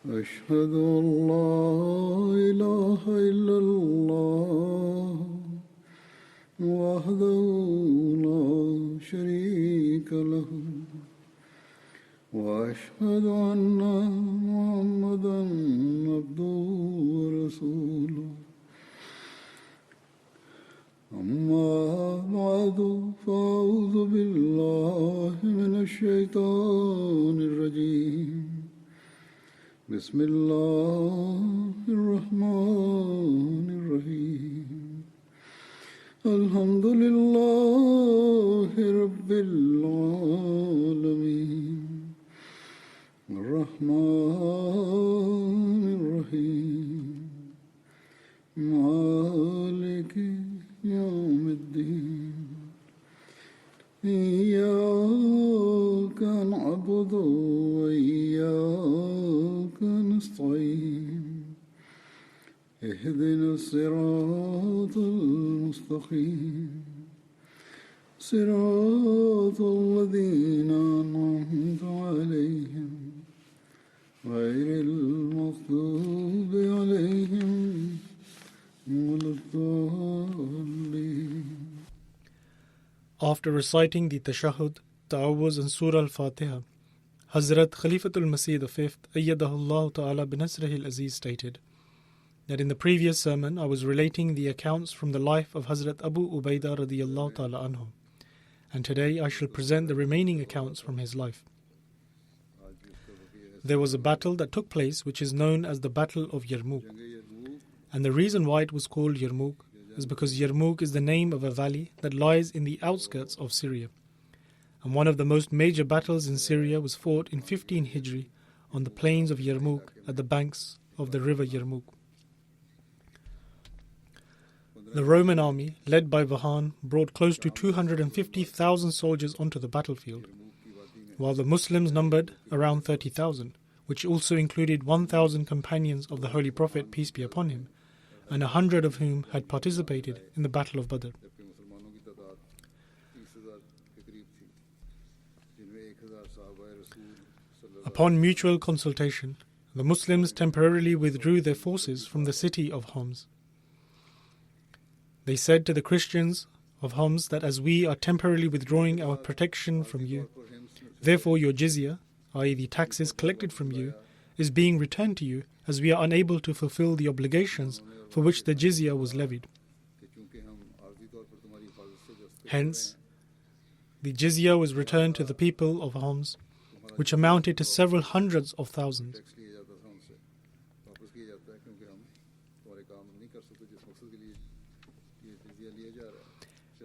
أشهد أن لا إله إلا الله وحده لا شريك له وأشهد أن محمدا عبده ورسوله أما بعد فأعوذ بالله من الشيطان الرجيم بسم الله الرحمن الرحيم الحمد لله رب العالمين الرحمن الرحيم مالك يوم الدين إياك نعبد وإياك نستعين اهدنا الصراط المستقيم صراط الذين أنعمت عليهم غير المغضوب عليهم ولا الضالين. After reciting the Tashahhud, Ta'awuz and Surah Al-Fatiha, Hazrat Khalifatul Masih V, Ayyadahullah Ta'ala binasrihi al-Aziz stated that in the previous sermon I was relating the accounts from the life of Hazrat Abu Ubaidah radiyallahu ta'ala anhu, and today I shall present the remaining accounts from his life. There was a battle that took place which is known as the Battle of Yarmouk, and the reason why it was called Yarmouk is because Yarmouk is the name of a valley that lies in the outskirts of Syria. And one of the most major battles in Syria was fought in 15 Hijri on the plains of Yarmouk at the banks of the river Yarmouk. The Roman army, led by Vahan, brought close to 250,000 soldiers onto the battlefield, while the Muslims numbered around 30,000, which also included 1,000 companions of the Holy Prophet, peace be upon him, and 100 of whom had participated in the Battle of Badr. Upon mutual consultation, the Muslims temporarily withdrew their forces from the city of Homs. They said to the Christians of Homs that as we are temporarily withdrawing our protection from you, therefore your jizya, i.e. the taxes collected from you, is being returned to you as we are unable to fulfill the obligations for which the jizya was levied. Hence, the jizya was returned to the people of Homs, which amounted to several hundreds of thousands.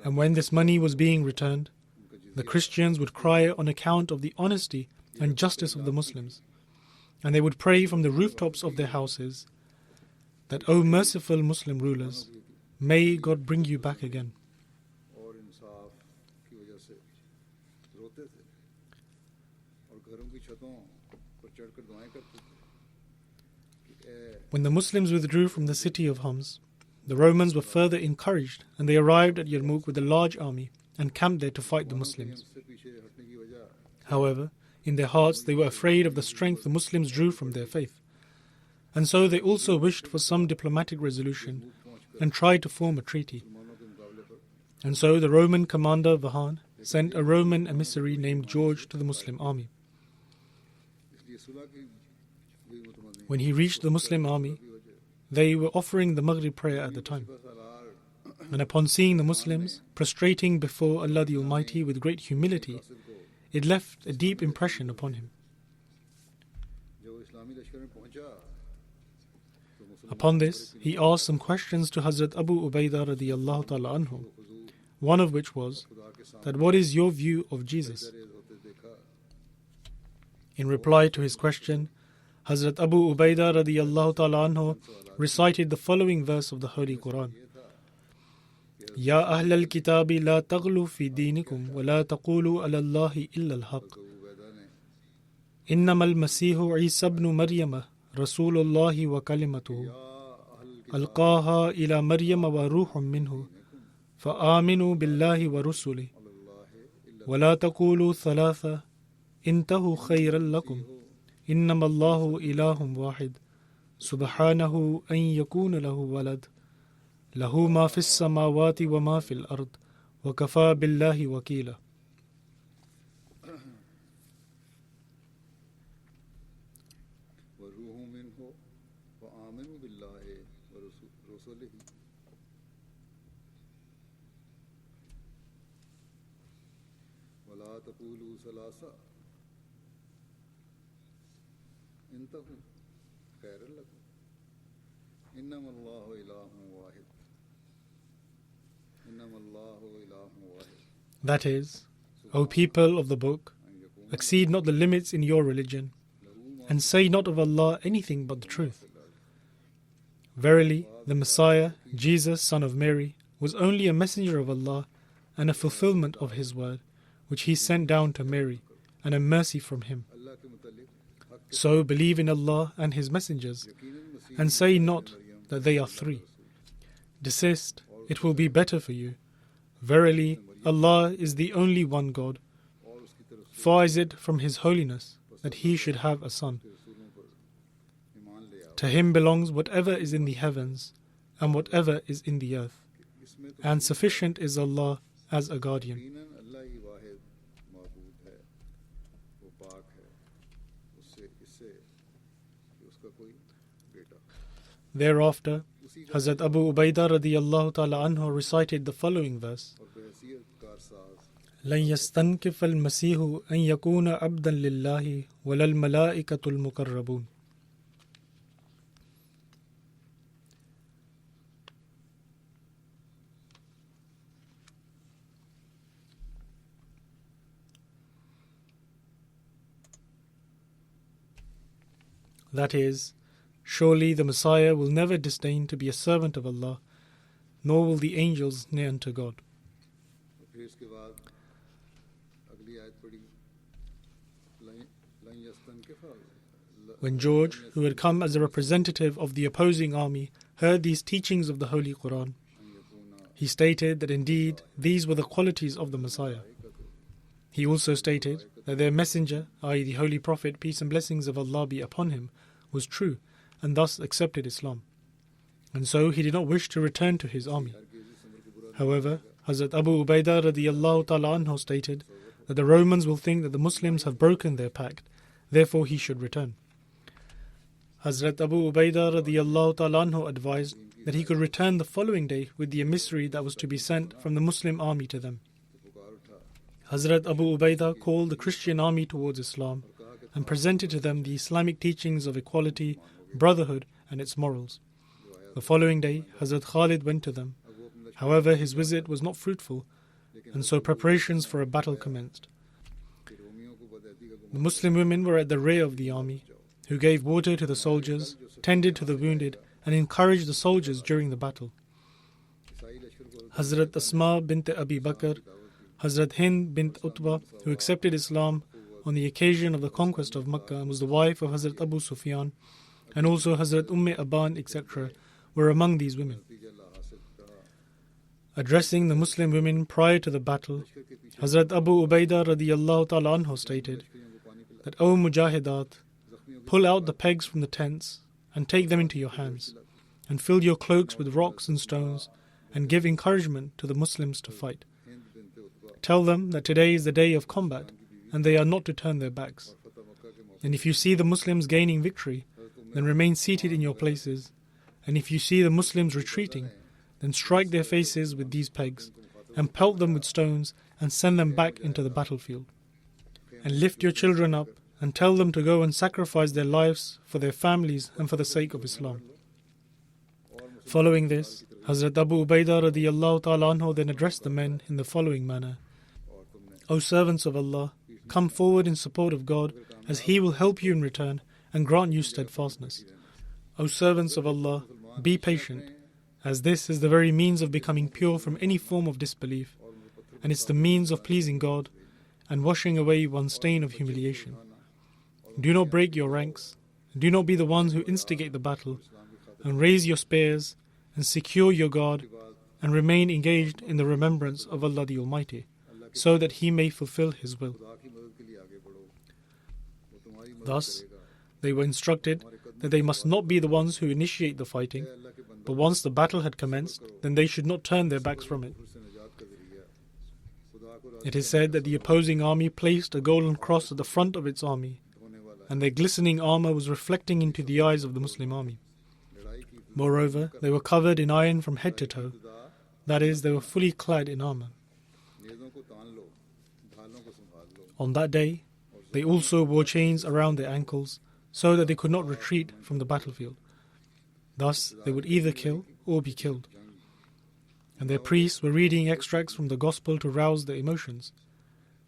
And when this money was being returned, the Christians would cry on account of the honesty and justice of the Muslims, and they would pray from the rooftops of their houses that, O merciful Muslim rulers, may God bring you back again. When the Muslims withdrew from the city of Homs, the Romans were further encouraged, and they arrived at Yarmouk with a large army and camped there to fight the Muslims. However, in their hearts they were afraid of the strength the Muslims drew from their faith, and so they also wished for some diplomatic resolution and tried to form a treaty. And so the Roman commander Vahan sent a Roman emissary named George to the Muslim army. When he reached the Muslim army, they were offering the Maghrib prayer at the time. And upon seeing the Muslims prostrating before Allah the Almighty with great humility, it left a deep impression upon him. Upon this, he asked some questions to Hazrat Abu Ubaidah radiyallahu ta'ala anhu, one of which was that what is your view of Jesus? In reply to his question, Hazrat Abu Ubaidah radiyallahu ta'ala anhu recited the following verse of the Holy Quran. Ya Ahlal Kitabi la taghlu fi dinikum wa la taqulu ala Allahi illa al-haq. Innamal Masihu Isa ibn Maryama Rasulullahi wa kalimatuhu. Alqaha ila Maryama wa ruhum minhu. فآمنوا بالله ورسله ولا تقولوا ثلاثة انتهوا خيرا لكم إنما الله إله واحد سبحانه أن يكون له ولد له ما في السماوات وما في الأرض وكفى بالله وكيلا. That is, O people of the book, exceed not the limits in your religion, and say not of Allah anything but the truth. Verily, the Messiah, Jesus, son of Mary, was only a messenger of Allah and a fulfillment of His word, which He sent down to Mary, and a mercy from Him. So believe in Allah and His messengers, and say not that they are three. Desist, it will be better for you. Verily, Allah is the only one God. Far is it from His holiness that He should have a son. To Him belongs whatever is in the heavens and whatever is in the earth, and sufficient is Allah as a guardian. Thereafter, Hazrat Abu Ubaidah radiyallahu ta'ala anhu recited the following verse: لن يستنكف المسيح أن يكون عبدا لله ولا الملائكة المقربون. That is, surely the Messiah will never disdain to be a servant of Allah, nor will the angels near unto God. When George, who had come as a representative of the opposing army, heard these teachings of the Holy Quran, he stated that indeed these were the qualities of the Messiah. He also stated that their messenger, i.e. the Holy Prophet, peace and blessings of Allah be upon him, was true, and thus accepted Islam. And so he did not wish to return to his army. However, Hazrat Abu Ubaidah radiyallahu ta'ala anhu stated that the Romans will think that the Muslims have broken their pact, therefore he should return. Hazrat Abu Ubaidah radiyallahu ta'ala anhu advised that he could return the following day with the emissary that was to be sent from the Muslim army to them. Hazrat Abu Ubaidah called the Christian army towards Islam and presented to them the Islamic teachings of equality, brotherhood and its morals. The following day, Hazrat Khalid went to them. However, his visit was not fruitful, and so preparations for a battle commenced. The Muslim women were at the rear of the army, who gave water to the soldiers, tended to the wounded, and encouraged the soldiers during the battle. Hazrat Asma bint Abi Bakr, Hazrat Hind bint Utbah, who accepted Islam on the occasion of the conquest of Makkah and was the wife of Hazrat Abu Sufyan, and also Hazrat Aban, etc., were among these women. Addressing the Muslim women prior to the battle, Hazrat Abu Ubaidah radiyallahu ta'ala anhu stated that, O Mujahidat, pull out the pegs from the tents and take them into your hands, and fill your cloaks with rocks and stones, and give encouragement to the Muslims to fight. Tell them that today is the day of combat, and they are not to turn their backs. And if you see the Muslims gaining victory, then remain seated in your places, and if you see the Muslims retreating, then strike their faces with these pegs, and pelt them with stones, and send them back into the battlefield. And lift your children up, and tell them to go and sacrifice their lives for their families and for the sake of Islam. Following this, Hazrat Abu Ubaidah radiyallahu ta'ala anhu then addressed the men in the following manner: O servants of Allah, come forward in support of God, as He will help you in return and grant you steadfastness. O servants of Allah, be patient, as this is the very means of becoming pure from any form of disbelief, and it's the means of pleasing God and washing away one stain of humiliation. Do not break your ranks, do not be the ones who instigate the battle, and raise your spears, and secure your guard, and remain engaged in the remembrance of Allah the Almighty, so that He may fulfill His will. Thus, they were instructed that they must not be the ones who initiate the fighting, but once the battle had commenced, then they should not turn their backs from it. It is said that the opposing army placed a golden cross at the front of its army, and their glistening armor was reflecting into the eyes of the Muslim army. Moreover, they were covered in iron from head to toe, that is, they were fully clad in armor. On that day, they also wore chains around their ankles, so that they could not retreat from the battlefield. Thus, they would either kill or be killed. And their priests were reading extracts from the Gospel to rouse their emotions.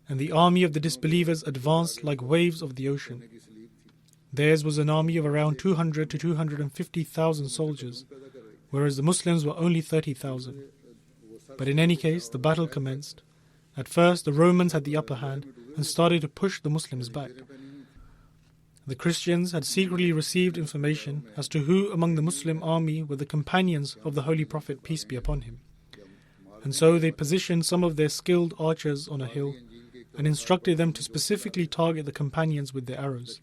And the army of the disbelievers advanced like waves of the ocean. Theirs was an army of around 200 to 250,000 soldiers, whereas the Muslims were only 30,000. But in any case, the battle commenced. At first, the Romans had the upper hand and started to push the Muslims back. The Christians had secretly received information as to who among the Muslim army were the companions of the Holy Prophet, peace be upon him. And so they positioned some of their skilled archers on a hill and instructed them to specifically target the companions with their arrows.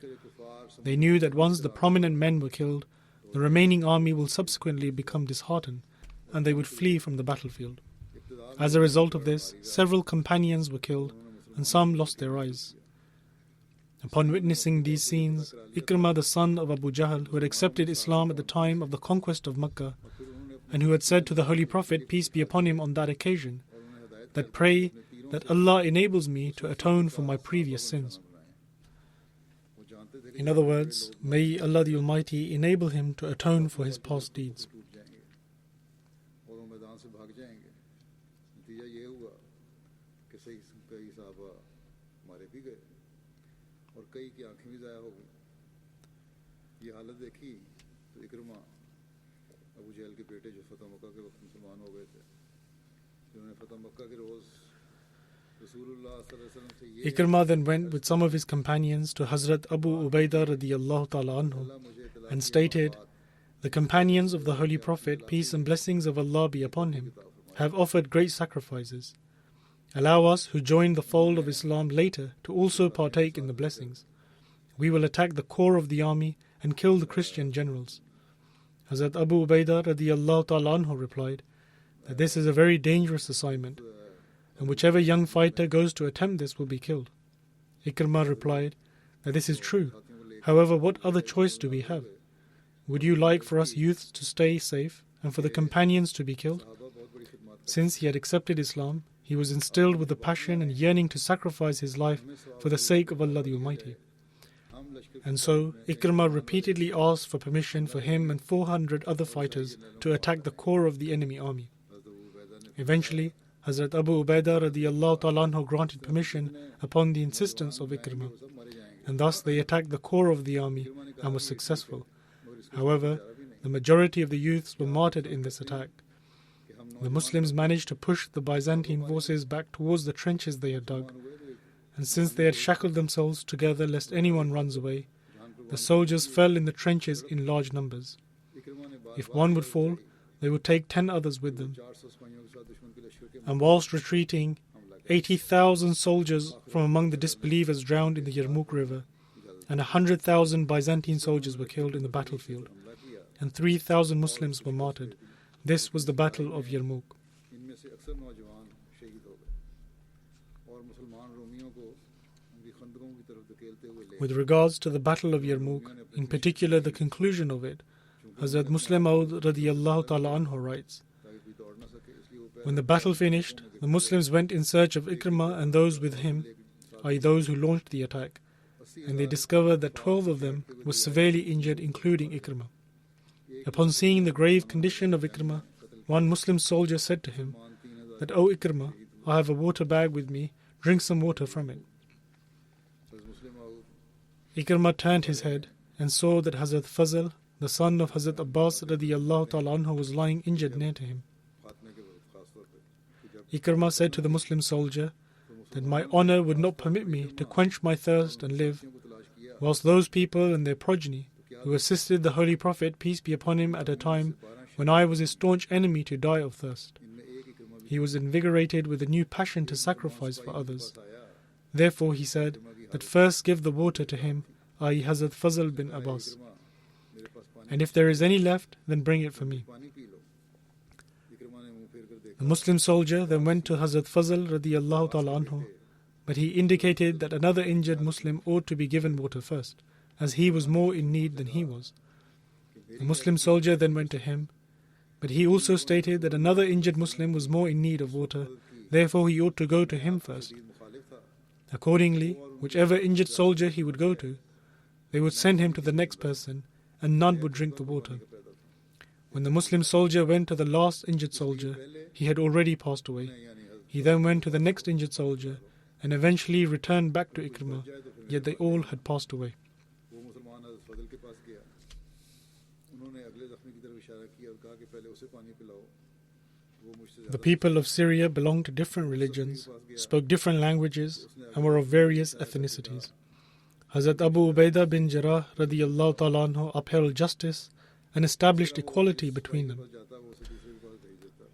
They knew that once the prominent men were killed, the remaining army will subsequently become disheartened and they would flee from the battlefield. As a result of this, several companions were killed and some lost their eyes. Upon witnessing these scenes, Ikrimah, the son of Abu Jahl, who had accepted Islam at the time of the conquest of Makkah, and who had said to the Holy Prophet, peace be upon him, on that occasion, that pray that Allah enables me to atone for my previous sins. In other words, may Allah the Almighty enable him to atone for his past deeds. Ikrimah then went with some of his companions to Hazrat Abu Ubaidah radiyallahu ta'ala anhu and stated, the companions of the Holy Prophet, peace and blessings of Allah be upon him, have offered great sacrifices. Allow us who joined the fold of Islam later to also partake in the blessings. We will attack the core of the army and kill the Christian generals. Hazrat Abu Ubaidah radiyallahu ta'ala anhu replied that this is a very dangerous assignment, and whichever young fighter goes to attempt this will be killed. Ikrimah replied that this is true. However, what other choice do we have? Would you like for us youths to stay safe and for the companions to be killed? Since he had accepted Islam, he was instilled with the passion and yearning to sacrifice his life for the sake of Allah the Almighty. And so, Ikrimah repeatedly asked for permission for him and 400 other fighters to attack the core of the enemy army. Eventually, Hazrat Abu Ubaidah radiyallahu ta'ala anhu granted permission upon the insistence of Ikrimah, and thus they attacked the core of the army and were successful. However, the majority of the youths were martyred in this attack. The Muslims managed to push the Byzantine forces back towards the trenches they had dug, and since they had shackled themselves together lest anyone runs away, the soldiers fell in the trenches in large numbers. If one would fall, they would take 10 others with them. And whilst retreating, 80,000 soldiers from among the disbelievers drowned in the Yarmouk river, and 100,000 Byzantine soldiers were killed in the battlefield, and 3,000 Muslims were martyred. This was the Battle of Yarmouk. With regards to the Battle of Yarmouk, in particular the conclusion of it, Hazrat Muslim Maud radiyallahu ta'ala anhu writes, when the battle finished, the Muslims went in search of Ikrimah and those with him, i.e. those who launched the attack, and they discovered that 12 of them were severely injured, including Ikrimah. Upon seeing the grave condition of Ikrimah, one Muslim soldier said to him that, "O Ikrimah, I have a water bag with me, drink some water from it." Ikrimah turned his head and saw that Hazrat Fazl, the son of Hazrat Abbas radiyallahu ta'ala anhu, was lying injured near to him. Ikrimah said to the Muslim soldier that my honor would not permit me to quench my thirst and live, whilst those people and their progeny who assisted the Holy Prophet, peace be upon him, at a time when I was his staunch enemy, to die of thirst. He was invigorated with a new passion to sacrifice for others. Therefore he said that first give the water to him i.e. Hazrat Fazl bin Abbas. इकरमा मेरे पास पानी And if there is any left, then bring it for me. पानी P low. इकरमा ने मुंह फेर कर देखा. The Muslim soldier then went to Hazrat Fazl radiyallahu ta'ala anhu, but he indicated that another injured Muslim ought to be given water first, as he was more in need than he was. The Muslim soldier then went to him, but he also stated that another injured Muslim was more in need of water, therefore he ought to go to him first. मुखालिफ था. Accordingly, whichever injured soldier he would go to, they would send him to the next person, and none would drink the water. When the Muslim soldier went to the last injured soldier, he had already passed away. He then went to the next injured soldier, and eventually returned back to Ikrimah, yet they all had passed away. वो मुसलमान हज़रत फजल के पास गया. उन्होंने अगले जख्मी की तरफ इशारा किया और कहा कि पहले उसे पानी पिलाओ. वो मुझसे The ज़्यादा people of Syria belonged to different religions, spoke different languages, and were of various ethnicities. Hazrat Abu Ubaidah bin Jarrah radiyallahu ta'ala anhu upheld justice and established equality between them. जाता वो उसे दूसरे के पास भेज देता.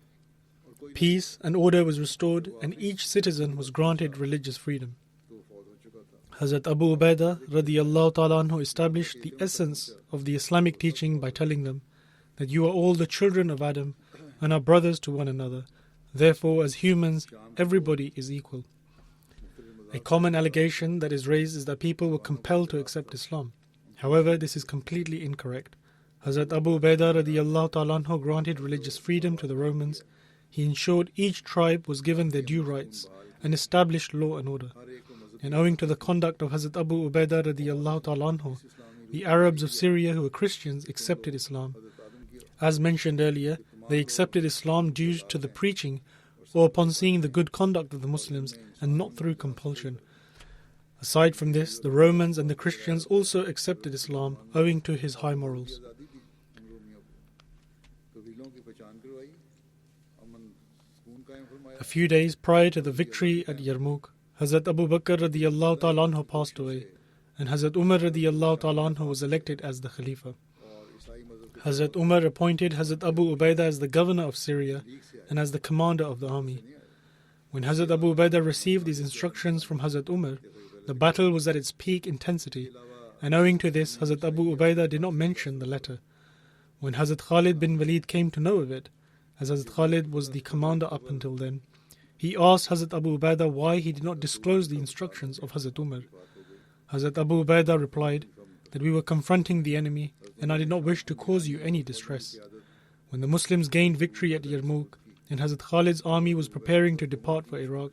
और कोई Peace and order was restored, and each citizen was granted religious freedom. तो फौत हो चुका था. Hazrat Abu Ubaidah radiyallahu ta'ala anhu established the essence of the Islamic teaching by telling them that you are all the children of Adam and are brothers to one another. Therefore, as humans, everybody is equal. A common allegation that is raised is that people were compelled to accept Islam. However, this is completely incorrect. Hazrat Abu Ubaidah radiyallahu ta'ala anhu granted religious freedom to the Romans. He ensured each tribe was given their due rights and established law and order. And owing to the conduct of Hazrat Abu Ubaidah radiyallahu ta'ala anhu, the Arabs of Syria who were Christians accepted Islam. As mentioned earlier, they accepted Islam due to the preaching or upon seeing the good conduct of the Muslims and not through compulsion. Aside from this, the Romans and the Christians also accepted Islam owing to his high morals. कबीलों की पहचान करवाई. अमन सुकून कायम फरमाया. A few days prior to the victory at Yarmouk, Hazrat Abu Bakr radiyallahu ta'ala anhu passed away, and Hazrat Umar radiyallahu ta'ala anhu was elected as the Khalifa. और ईसाई मजहब के Hazrat Umar appointed Hazrat Abu Ubaidah as the governor of Syria and as the commander of the army. When Hazrat Abu Ubaidah received these instructions from Hazrat Umar, the battle was at its peak intensity, and owing to this, Hazrat Abu Ubaidah did not mention the letter. When Hazrat Khalid bin Walid came to know of it, as Hazrat Khalid was the commander up until then, he asked Hazrat Abu Ubaidah why he did not disclose the instructions of Hazrat Umar. Hazrat Abu Ubaidah replied that we were confronting the enemy and I did not wish to cause you any distress. When the Muslims gained victory at Yarmouk and Hazrat Khalid's army was preparing to depart for Iraq,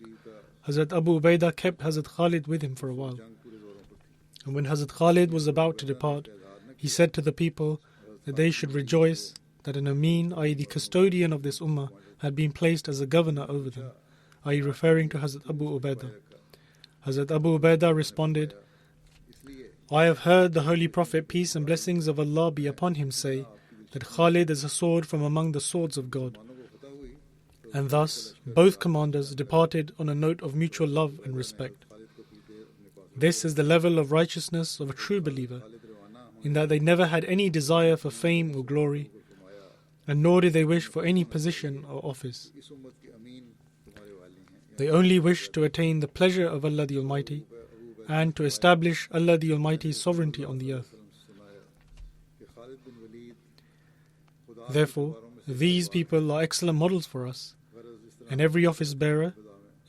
Hazrat Abu Ubaidah kept Hazrat Khalid with him for a while. And when Hazrat Khalid was about to depart, he said to the people that they should rejoice that an Amin, i.e. the custodian of this ummah, had been placed as a governor over them, i.e. referring to Hazrat Abu Ubaidah. Hazrat Abu Ubaidah responded, I have heard the Holy Prophet, peace and blessings of Allah be upon him, say that Khalid is a sword from among the swords of God. And thus, both commanders departed on a note of mutual love and respect. This is the level of righteousness of a true believer, in that they never had any desire for fame or glory, and nor did they wish for any position or office. इस उम्मत के अमीन तुम्हारे वाली हैं. They only wished to attain the pleasure of Allah the Almighty and to establish Allah the Almighty's sovereignty on the earth. सुनाया कि खालिद बिन वलीद खुदा Therefore, these people are excellent models for us, and every office bearer,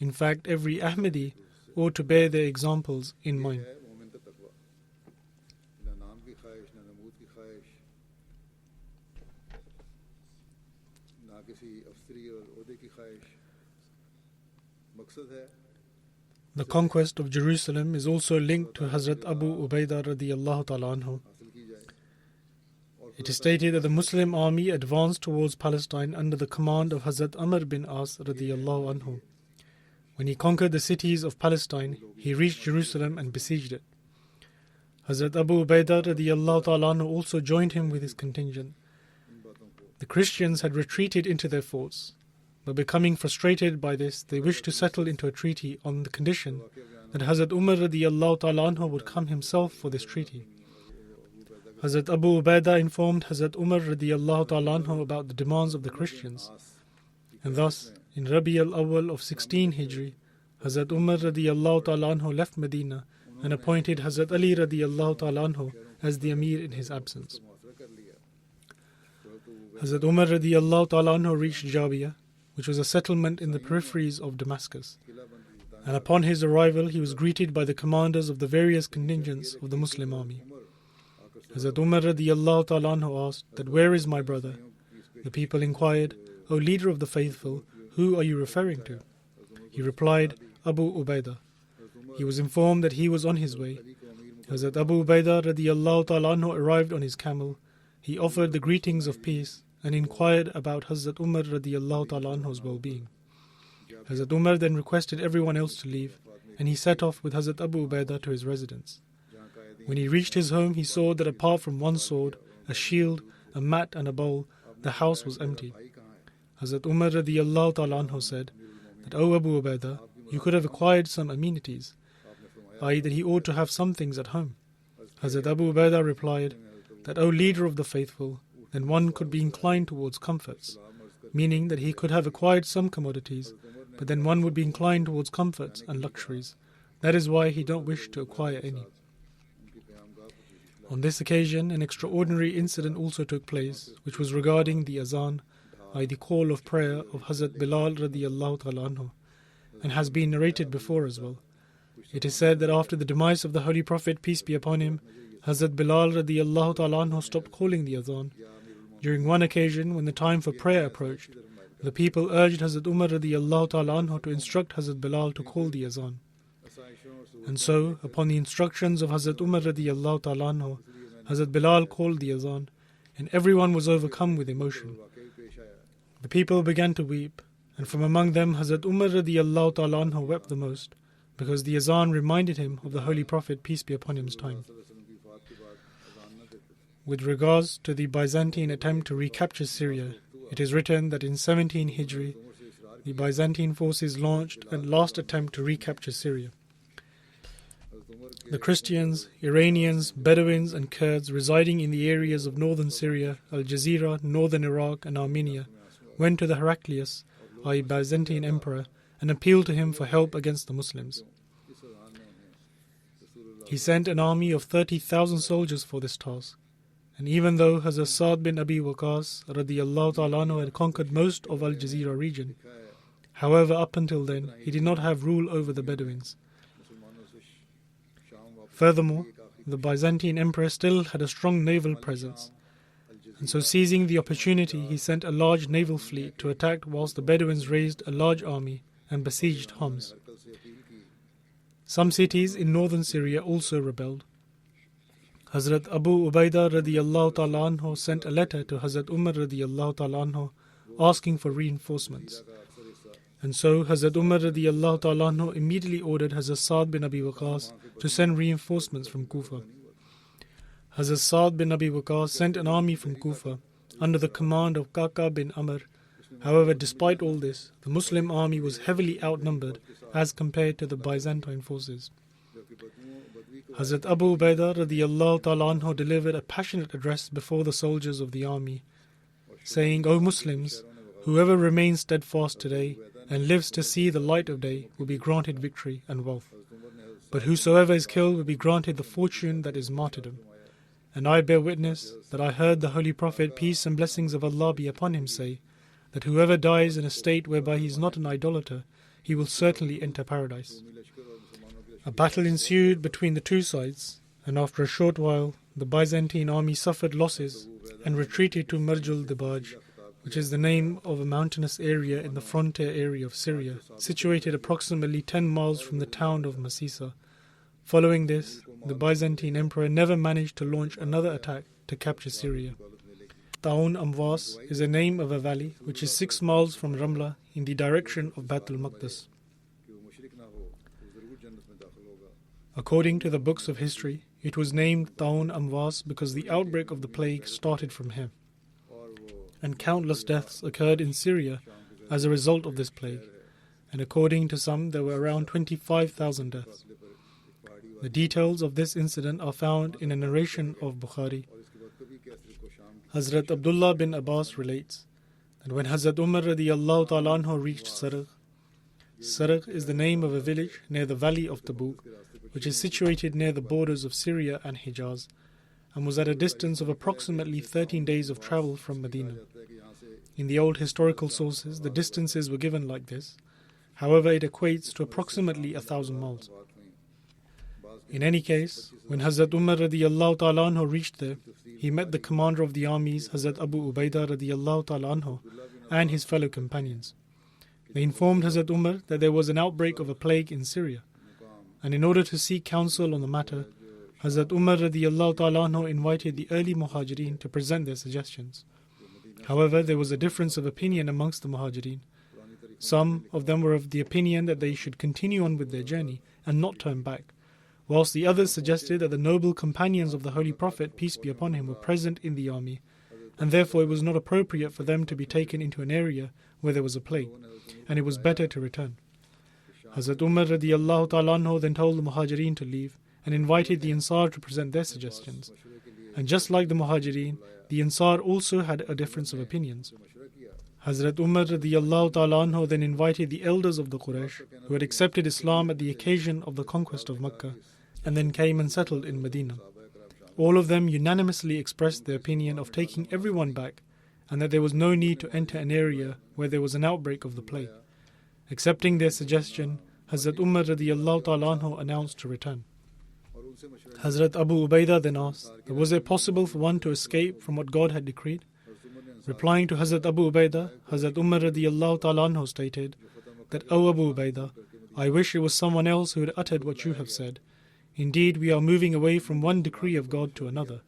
in fact every Ahmadi, ought to bear their examples in mind. है मोमिन का तकवा. ना नाम की ख्वाहिश, ना नमूद की ख्वाहिश, ना किसी अफसरी और ओहदे की ख्वाहिश. मकसद है The conquest of Jerusalem is also linked to Hazrat Abu Ubaidah radiyallahu ta'ala anhu. हासिल की जाए. It is stated that the Muslim army advanced towards Palestine under the command of Hazrat Amr bin As radiyallahu anhu. When he conquered the cities of Palestine, he reached Jerusalem and besieged it. Hazrat Abu Ubaidah radiyallahu ta'ala anhu also joined him with his contingent. The Christians had retreated into their forts, but becoming frustrated by this, they wished to settle into a treaty on the condition that Hazrat Umar radiyallahu ta'ala anhu would come himself for this treaty. Hazrat Abu Ubaidah informed Hazrat Umar radiyallahu ta'ala anhu about the demands of the Christians, and thus, in Rabi al-Awwal of 16 Hijri, Hazrat Umar radiyallahu ta'ala anhu left Medina and appointed Hazrat Ali radiallahu ta'ala anhu as the Amir in his absence. Hazrat Umar radiallahu ta'ala anhu reached Jabiyah, which was a settlement in the peripheries of Damascus. And upon his arrival, he was greeted by the commanders of the various contingents of the Muslim army. Hazrat Umar radiallahu ta'ala anhu asked that, "Where is my brother?" The people inquired, "O leader of the faithful, who are you referring to?" He replied, "Abu Ubaidah." He was informed that he was on his way. Hazrat Abu Ubaidah radiallahu ta'ala anhu arrived on his camel. He offered the greetings of peace and inquired about Hazrat Umar radiallahu ta'ala anhu's well-being. Hazrat Umar then requested everyone else to leave, and he set off with Hazrat Abu Ubaidah to his residence. When he reached his home, he saw that apart from one sword, a shield, a mat and a bowl, the house was empty. Hazrat Umar radiallahu ta'ala anhu said that, "O Abu Ubaidah, you could have acquired some amenities," i.e. that he ought to have some things at home. Hazrat Abu Ubaidah replied that, "O leader of the faithful, then one could be inclined towards comforts," meaning that he could have acquired some commodities, but then one would be inclined towards comforts and luxuries. That is why he don't wish to acquire any. On this occasion, an extraordinary incident also took place, which was regarding the azan, i.e. the call of prayer of Hazrat Bilal radiallahu ta'ala anhu, and has been narrated before as well. It is said that after the demise of the Holy Prophet, peace be upon him, Hazrat Bilal radiallahu ta'ala anhu stopped calling the azan. During one occasion, when the time for prayer approached, the people urged Hazrat Umar radiallahu ta'ala anhu to instruct Hazrat Bilal to call the azan. And so, upon the instructions of Hazrat Umar radiallahu ta'ala anhu, Hazrat Bilal called the azan, and everyone was overcome with emotion. The people began to weep, and from among them Hazrat Umar radiallahu ta'ala anhu wept the most, because the azan reminded him of the Holy Prophet, peace be upon him's time. With regards to the Byzantine attempt to recapture Syria, it is written that in 17 Hijri, the Byzantine forces launched a last attempt to recapture Syria. The Christians, Iranians, Bedouins and Kurds residing in the areas of northern Syria, Al Jazeera, northern Iraq and Armenia went to the Heraclius, i.e. Byzantine emperor, and appealed to him for help against the Muslims. He sent an army of 30,000 soldiers for this task, and even though Hazrat Sa'd bin Abi Waqqas radiyallahu ta'ala anhu had conquered most of Al Jazeera region, however up until then he did not have rule over the Bedouins. Furthermore, the Byzantine emperor still had a strong naval presence, and so seizing the opportunity he sent a large naval fleet to attack whilst the Bedouins raised a large army and besieged Homs. Some cities in northern Syria also rebelled. Hazrat Abu Ubaidah radiallahu ta'ala anhu sent a letter to Hazrat Umar radiallahu ta'ala anhu asking for reinforcements. And so Hazrat Umar radiallahu ta'ala anhu immediately ordered Hazrat Sa'd bin Abi Waqqas to send reinforcements from Kufa. Hazrat Sa'd bin Abi Waqqas sent an army from Kufa under the command of Qaqa bin Amr. However, despite all this, the Muslim army was heavily outnumbered as compared to the Byzantine forces. Hazrat Abu Ubaidah radiallahu ta'ala anhu delivered a passionate address before the soldiers of the army, saying, "O Muslims, whoever remains steadfast today and lives to see the light of day will be granted victory and wealth. But whosoever is killed will be granted the fortune that is martyrdom. And I bear witness that I heard the Holy Prophet, peace and blessings of Allah be upon him, say that whoever dies in a state whereby he is not an idolater, he will certainly enter paradise." A battle ensued between the two sides, and after a short while, the Byzantine army suffered losses and retreated to Marjul Dibaj, which is the name of a mountainous area in the frontier area of Syria, situated approximately 10 miles from the town of Masisa. Following this, the Byzantine emperor never managed to launch another attack to capture Syria. Taun Amwas is the name of a valley which is 6 miles from Ramla in the direction of Baitul Maqdis. According to the books of history, it was named Taun Amwas because the outbreak of the plague started from here, and countless deaths occurred in Syria as a result of this plague, and according to some there were around 25,000 deaths. The details of this incident are found in a narration of Bukhari. Hazrat Abdullah bin Abbas relates that when Hazrat Umar radiallahu ta'ala anhu reached Sarq, Sarq is the name of a village near the valley of Tabuk, which is situated near the borders of Syria and Hijaz, and was at a distance of approximately 13 days of travel from Medina. In the old historical sources, the distances were given like this. However, it equates to approximately 1,000 miles. In any case, when Hazrat Umar radiyallahu ta'ala anhu reached there, he met the commander of the armies, Hazrat Abu Ubaidah radiyallahu ta'ala anhu, and his fellow companions. They informed Hazrat Umar that there was an outbreak of a plague in Syria, and in order to seek counsel on the matter, Hazrat Umar radiyallahu ta'ala anhu invited the early Muhajirin to present their suggestions. However, there was a difference of opinion amongst the Muhajirin. Some of them were of the opinion that they should continue on with their journey and not turn back, whilst the others suggested that the noble companions of the Holy Prophet, peace be upon him, were present in the army, and therefore it was not appropriate for them to be taken into an area where there was a plague, and it was better to return. Hazrat Umar radiyallahu ta'ala anhu then told the Muhajirin to leave and invited the Ansar to present their suggestions. And just like the Muhajirin, the Ansar also had a difference of opinions. Hazrat Umar radiyallahu ta'ala anhu then invited the elders of the Quraysh who had accepted Islam at the occasion of the conquest of Mecca and then came and settled in Medina. All of them unanimously expressed their opinion of taking everyone back and that there was no need to enter an area where there was an outbreak of the plague. Accepting their suggestion, Hazrat Umar radiyallahu ta'ala anhu announced to return. Hazrat Abu Ubaidah then asked, was it possible for one to escape from what God had decreed? Replying to Hazrat Abu Ubaidah, Hazrat Umar radiyallahu ta'ala anhu stated that, O Abu Ubaidah, I wish it was someone else who had uttered what you have said. Indeed, we are moving away from one decree of God to another.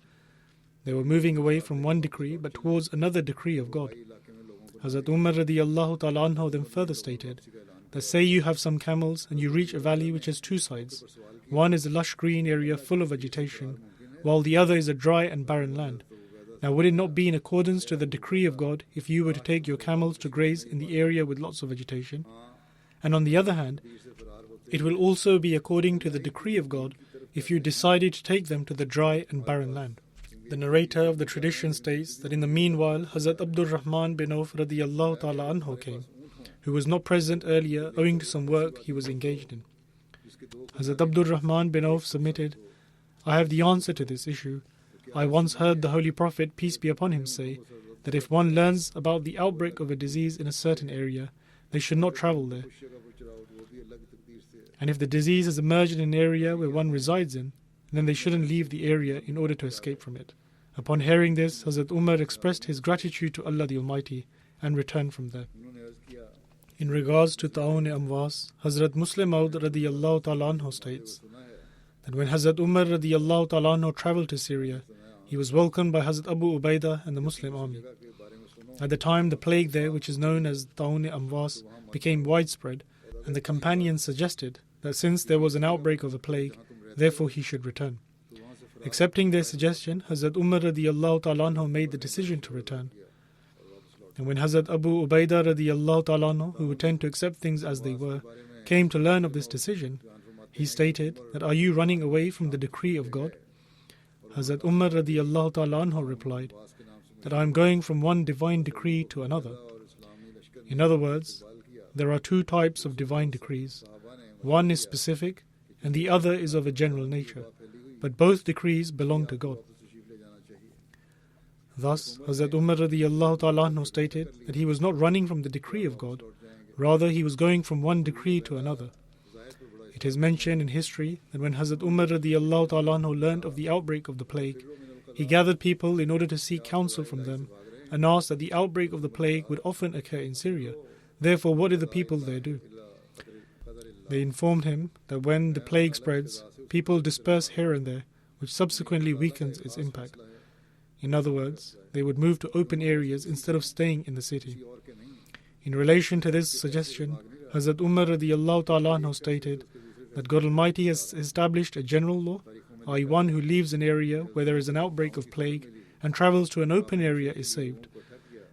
They were moving away from one decree but towards another decree of God. Hazrat Umar radiyallahu ta'ala anhu then further stated that say you have some camels and you reach a valley which has two sides. One is a lush green area full of vegetation, while the other is a dry and barren land. Now would it not be in accordance to the decree of God if you were to take your camels to graze in the area with lots of vegetation? And on the other hand, it will also be according to the decree of God if you decided to take them to the dry and barren land. The narrator of the tradition states that in the meanwhile, Hazrat Abdul Rahman bin Auf radiyallahu ta'ala anhu came, who was not present earlier owing to some work he was engaged in. Hazrat Abdul Rahman bin Auf submitted, I have the answer to this issue. I once heard the Holy Prophet, peace be upon him, say that if one learns about the outbreak of a disease in a certain area, they should not travel there. And if the disease has emerged in an area where one resides in, then they shouldn't leave the area in order to escape from it. Upon hearing this, Hazrat Umar expressed his gratitude to Allah the Almighty and returned from there. In regards to Ta'un Amwas, Hazrat Muslim Maud radiyallahu ta'ala anhu states that when Hazrat Umar radiyallahu ta'ala anhu travelled to Syria, he was welcomed by Hazrat Abu Ubaidah and the Muslim army. At the time, the plague there, which is known as Ta'un Amwas, became widespread, and the companions suggested that since there was an outbreak of a plague, therefore he should return. Accepting their suggestion, Hazrat Umar radiyallahu ta'ala anhu made the decision to return. And when Hazrat Abu Ubaidah radiyallahu ta'ala anhu, who would tend to accept things as they were, came to learn of this decision, he stated that, are you running away from the decree of God? Hazrat Umar radiyallahu ta'ala anhu replied that I am going from one divine decree to another. In other words, there are two types of divine decrees. One is specific and the other is of a general nature, but both decrees belong to God. Thus, Hazrat Umar radiyallahu ta'ala anhu stated that he was not running from the decree of God, rather he was going from one decree to another. It is mentioned in history that when Hazrat Umar radiyallahu ta'ala anhu learned of the outbreak of the plague, he gathered people in order to seek counsel from them and asked that the outbreak of the plague would often occur in Syria. Therefore, what did the people there do? They informed him that when the plague spreads, people disperse here and there, which subsequently weakens its impact. In other words, they would move to open areas instead of staying in the city. In relation to this suggestion, Hazrat Umar radiyallahu ta'ala anhu stated that God Almighty has established a general law, i.e. one who leaves an area where there is an outbreak of plague and travels to an open area is saved.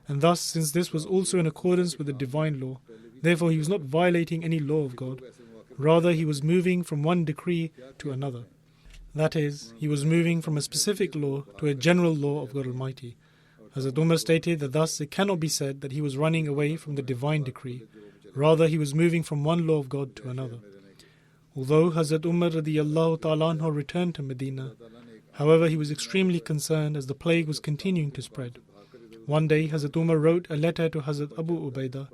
And thus, since this was also in accordance with the divine law, therefore he was not violating any law of God. Rather, he was moving from one decree to another. That is, he was moving from a specific law to a general law of God Almighty. Hazrat Umar stated that thus it cannot be said that he was running away from the divine decree. Rather, he was moving from one law of God to another. Although Hazrat Umar radiyallahu ta'ala anhu returned to Medina, however, he was extremely concerned as the plague was continuing to spread. One day, Hazrat Umar wrote a letter to Hazrat Abu Ubaidah,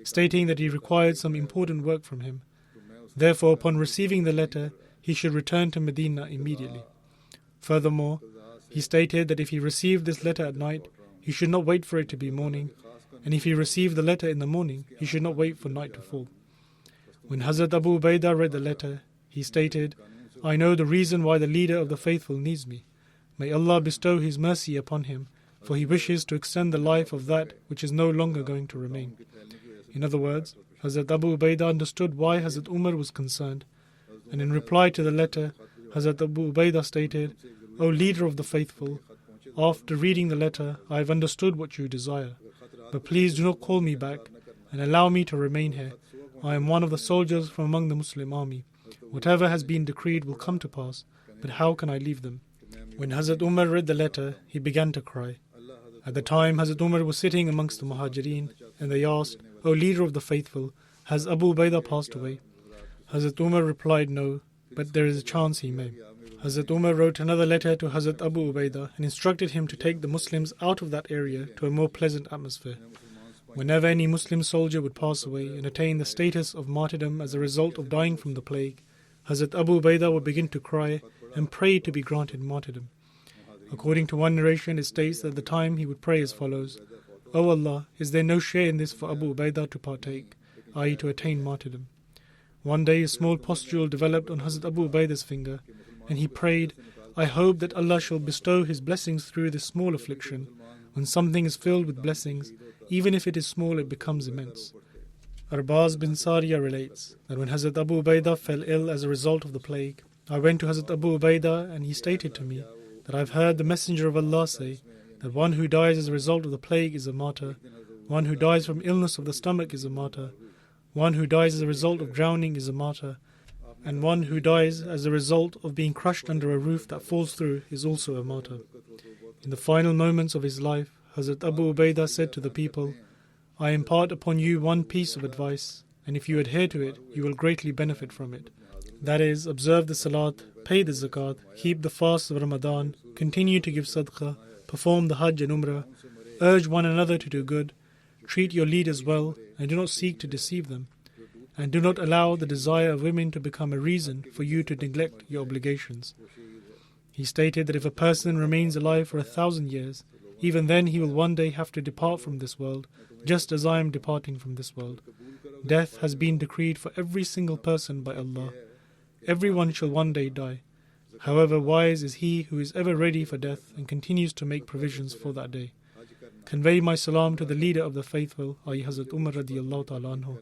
stating that he required some important work from him. Therefore, upon receiving the letter, he should return to Medina immediately. Furthermore, he stated that if he received this letter at night, he should not wait for it to be morning, and if he received the letter in the morning, he should not wait for night to fall. When Hazrat Abu Ubaidah read the letter, he stated, I know the reason why the leader of the faithful needs me. May Allah bestow His mercy upon him, for he wishes to extend the life of that which is no longer going to remain. In other words, Hazrat Abu Ubaidah understood why Hazrat Umar was concerned, and in reply to the letter, Hazrat Abu Ubaidah stated, O leader of the faithful, after reading the letter, I have understood what you desire. But please do not call me back and allow me to remain here. I am one of the soldiers from among the Muslim army. Whatever has been decreed will come to pass, but how can I leave them? When Hazrat Umar read the letter, he began to cry. At the time, Hazrat Umar was sitting amongst the Muhajirin, and they asked, O leader of the faithful, has Abu Ubaidah passed away? Hazrat Umar replied, No, but there is a chance he may. Hazrat Umar wrote another letter to Hazrat Abu Ubaidah and instructed him to take the Muslims out of that area to a more pleasant atmosphere. Whenever any Muslim soldier would pass away and attain the status of martyrdom as a result of dying from the plague, Hazrat Abu Ubaidah would begin to cry and pray to be granted martyrdom. According to one narration, it states that at the time he would pray as follows, O Allah, is there no share in this for Abu Ubaidah to partake, i.e. to attain martyrdom? One day a small pustule developed on Hazrat Abu Ubaidah's finger, and he prayed, I hope that Allah shall bestow His blessings through this small affliction. When something is filled with blessings, even if it is small, it becomes immense. Arbaz bin Sariya relates that when Hazrat Abu Ubaidah fell ill as a result of the plague, I went to Hazrat Abu Ubaidah and he stated to me that I have heard the Messenger of Allah say that one who dies as a result of the plague is a martyr, one who dies from illness of the stomach is a martyr, one who dies as a result of drowning is a martyr, and one who dies as a result of being crushed under a roof that falls through is also a martyr. In the final moments of his life, Hazrat Abu Ubaidah said to the people, I impart upon you one piece of advice, and if you adhere to it, you will greatly benefit from it. That is, observe the salat, pay the zakat, keep the fast of Ramadan, continue to give sadaqah, perform the hajj and umrah, urge one another to do good, treat your leaders well, and do not seek to deceive them, and do not allow the desire of women to become a reason for you to neglect your obligations. He stated that if a person remains alive for 1,000 years, even then he will one day have to depart from this world, just as I am departing from this world. Death has been decreed for every single person by Allah. Everyone shall one day die. However, wise is he who is ever ready for death and continues to make provisions for that day. Convey my salam to the leader of the faithful, i.e. Hazrat Umar radiyallahu ta'ala anhu,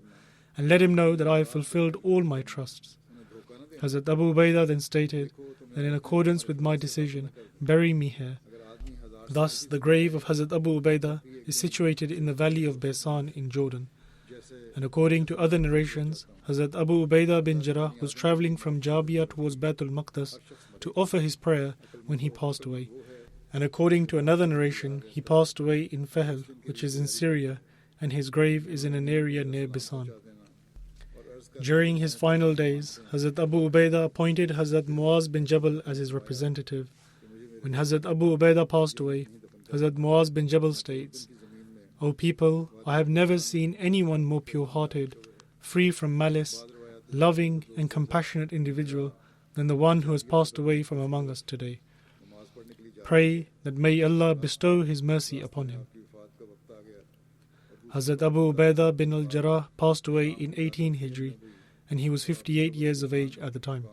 and let him know that I have fulfilled all my trusts. Hazrat Abu Ubaidah then stated that in accordance with my decision, bury me here. Thus, the grave of Hazrat Abu Ubaidah is situated in the valley of Baisan in Jordan. And according to other narrations, Hazrat Abu Ubaidah bin Jarrah was travelling from Jabiyah towards Baitul Maqdis to offer his prayer when he passed away. And according to another narration, he passed away in Fahl, which is in Syria, and his grave is in an area near Bisan. During his final days, Hazrat Abu Ubaidah appointed Hazrat Muaz bin Jabal as his representative. When Hazrat Abu Ubaidah passed away, Hazrat Muaz bin Jabal states, O people, I have never seen anyone more pure-hearted, free from malice, loving and compassionate individual than the one who has passed away from among us today. Pray that may Allah bestow His mercy upon him. Hazrat Abu Ubaidah bin al-Jarrah passed away in 18 Hijri, and he was 58 years of age at the time.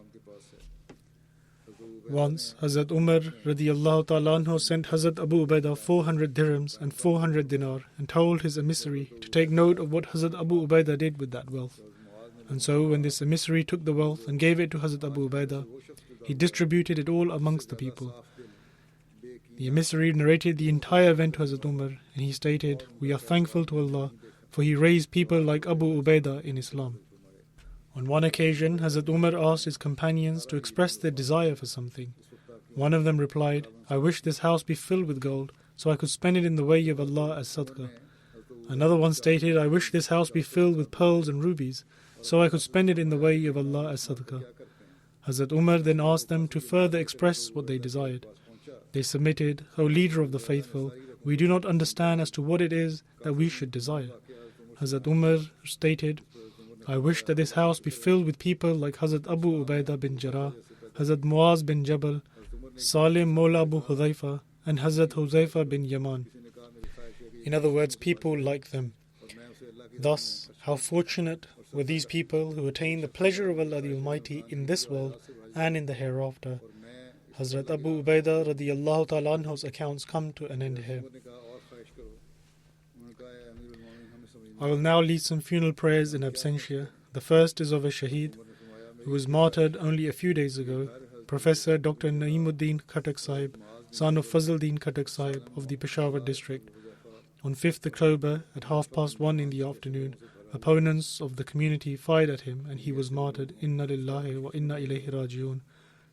Once, Hazrat Umar radiyallahu ta'ala anhu sent Hazrat Abu Ubaidah 400 dirhams and 400 dinar and told his emissary to take note of what Hazrat Abu Ubaidah did with that wealth. And so, when this emissary took the wealth and gave it to Hazrat Abu Ubaidah, he distributed it all amongst the people. The emissary narrated the entire event to Hazrat Umar, and he stated, We are thankful to Allah, for He raised people like Abu Ubaidah in Islam. On one occasion, Hazrat Umar asked his companions to express their desire for something. One of them replied, I wish this house be filled with gold, so I could spend it in the way of Allah as sadaqah. Another one stated, I wish this house be filled with pearls and rubies, so I could spend it in the way of Allah as sadaqah. Hazrat Umar then asked them to further express what they desired. They submitted, O leader of the faithful, we do not understand as to what it is that we should desire. Hazrat Umar stated, I wish that this house be filled with people like Hazrat Abu Ubaidah bin Jarrah, Hazrat Muaz bin Jabal, Salim Mawla Abu Hudhaifa, and Hazrat Huzaifa bin Yaman. In other words, people like them. Thus, how fortunate were these people who attain the pleasure of Allah the Almighty in this world and in the hereafter. Hazrat Abu Ubaidah radiyallahu ta'ala anhu's accounts come to an end here. I will now lead some funeral prayers in absentia. The first is of a shaheed who was martyred only a few days ago, Professor Dr. Naimuddin Khatak Sahib, son of Fazluddin Khatak Sahib of the Peshawar district. On 5th October at 1:30 in the afternoon, opponents of the community fired at him and he was martyred. Inna lillahi wa inna ilayhi raji'un.